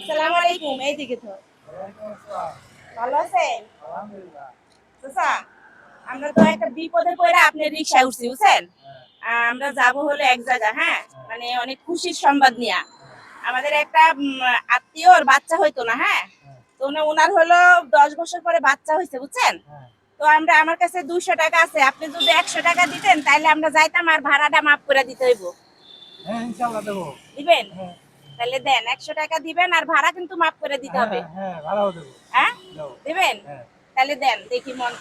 আসসালামু আলাইকুম। এইদিকে তো ভালো আছেন? চাচা, আমরা তো একটা বিপদে পড়ে আপনার রিক্সায় উঠছি বুঝছেন। আমরা যাব হলো এক জায়গা, হ্যাঁ, মানে অনেক খুশির সংবাদ নিয়ে। আমাদের একটা আত্মীয়র বাচ্চা হইতো না, হ্যাঁ, তো ওনার হলো 10 বছর পরে বাচ্চা হয়েছে বুঝছেন। তো আমার কাছে 200 টাকা আছে, আপনি যদি 100 টাকা দিতেন তাহলে আমরা যাইতাম আর ভাড়াটা মাফ করে দিতে হইব। হ্যাঁ ইনশাআল্লাহ দেবো। দিবেন? হ্যাঁ তাহলে দেন, 100 টাকা দিবেন আর ভাড়া কিন্তু মাফ করে দিতে হবে। হ্যাঁ হ্যাঁ ভাড়াও দেবো। হ্যাঁ, দেবো। দিবেন? হ্যাঁ তাহলে দেন, দেখি মন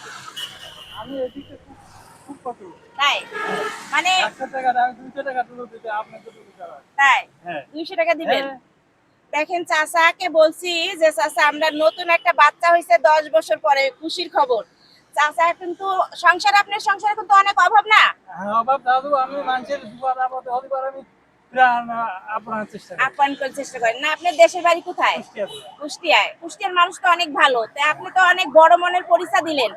আমি এদিকে খুব খুব কত তাই, মানে 100 টাকা আমি 200 টাকা তুলে দিতে আপনি তো দিতে পারেন। তাই হ্যাঁ 200 টাকা দিবেন। হ্যাঁ। দেখেন চাচাকে বলছি যে চাচা আমরা নতুন একটা বাচ্চা হয়েছে 10 বছর পরে, খুশির খবর। চাচা কিন্তু সংসার, আপনার সংসারে কিন্তু অনেক অভাব না। হ্যাঁ অভাব দাদু আমি মানুষের দুবার আপদে হতে পারে আমি প্রাণ আপনার চেষ্টা করি। আপ্যায়ন করে চেষ্টা করেন না। আপনার দেশের বাড়ি কোথায়? কুষ্টিয়াতে। কুষ্টিয়ায়। কুষ্টিয়ার মানুষ তো অনেক ভালো, তাই আপনি তো অনেক বড় মনের পরিচয় দিলেন।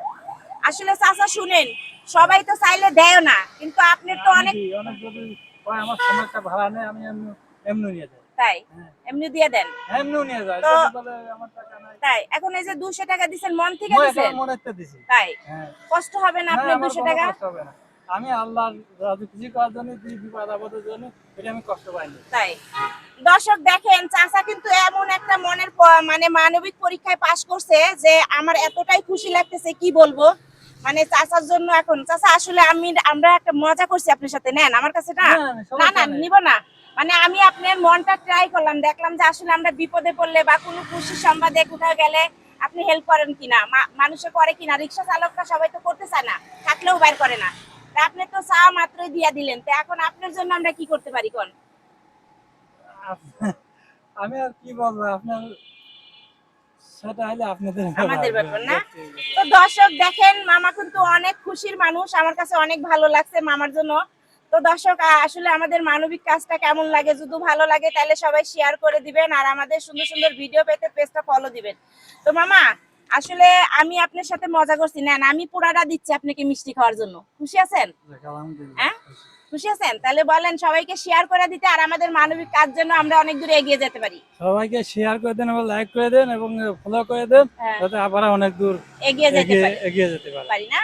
আসলে চাচা শুনেন, সবাই তো চাইলে দেয় না, কিন্তু আপনার তো আমি অনেক দিই, অনেক যদি হয় আমার সমস্যা ভাড়া নেই আমি এমনি এমনি নিয়ে যাই। তাই হ্যাঁ এমনি দিয়ে দেন। এমনিও নিয়ে যাই তো যদি বলে আমার টাকা নাই। তাই এখন এই যে 200 টাকা দিচ্ছেন, মন থেকে মই দিচ্ছেন? একেবারে মনেতে দিছি। তাই হ্যাঁ কষ্ট হবে না না আপনার আমার 200 কোনো টাকা? কষ্ট হবে না। আমি আল্লাহর রাজি খুশি করার জন্য দুই বিপদ আপদের জন্য এটা আমি কষ্ট পাইনি। তাই দর্শক দেখেন, চাচা কিন্তু এমন একটা মনের মানে মানবিক পরীক্ষায় পাশ করছে যে আমার এতটাই খুশি লাগতেছে কি বলবো। মানে চাচার জন্য এখন চাচা আসলে আমরা একটা মজা করছি আপনার সাথে, নেন আমার কাছে না। না না না, সমস্যা নেই। নিব না। মানে আমি আপনার মনটা ট্রাই করলাম, দেখলাম যে আসলে আমরা বিপদে পড়লে বা কোনো খুশির সংবাদে কোথাও গেলে আপনি হেল্প করেন কিনা, মানুষে করে কিনা। রিক্সা চালকরা সবাই তো করতে চায় না, থাকলেও বাইর করে না। তা আপনি তো চা মাত্রই দিয়া দিলেন, তো এখন আপনার জন্য আমরা কি করতে পারি কোন? আমি আর কি বলবো আপনার সেটা হলে আপনাদের আমাদের ব্যাপার না। ব্যক্তিগত। তো দর্শক দেখেন, মামা কিন্তু অনেক খুশির মানুষ, আমার কাছে অনেক ভালো লাগছে মামার জন্য। তো দর্শক আসলে আমাদের মানবিক কাজটা কেমন লাগে, যদি ভালো লাগে তাহলে সবাই শেয়ার করে দিবেন আর আমাদের সুন্দর সুন্দর ভিডিও পেতে পেজটা ফলো দিবেন। তো মামা আসলে আমি আপনার সাথে মজা করছি, নেন আমি পুরাটা দিচ্ছি আপনাকে মিষ্টি খাওয়ার জন্য। খুশি আছেন? আলহামদুলিল্লাহ। হ্যাঁ খুশি আছেন? তাহলে বলেন সবাইকে শেয়ার করে দিতে আর আমাদের মানবিক কাজ যেন আমরা অনেক দূরে এগিয়ে যেতে পারি। সবাইকে শেয়ার করে দেন এবং লাইক করে দেন এবং ফলো করে দেন হ্যাঁ, যাতে আবার অনেক দূর এগিয়ে যেতে পারি এগিয়ে যেতে পারে। পারি না।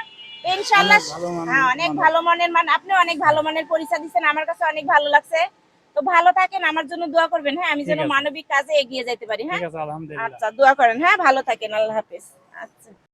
ইনশাআল্লাহ। অনেক ভালো হ্যাঁ, অনেক মানব। ভালো মনের আপনি অনেক ভালো মনের পরিচয় দিচ্ছেন, আমার কাছে অনেক ভালো লাগছে। তো ভালো থাকেন, আমার জন্য দোয়া করবেন, হ্যাঁ, আমি ঠিক যেন আছে মানবিক কাজে এগিয়ে যেতে পারি। ঠিক হ্যাঁ, আছে আলহামদুলিল্লাহ। আচ্ছা, দোয়া করেন, হ্যাঁ, ভালো থাকেন, আল্লাহ হাফেজ। আচ্ছা।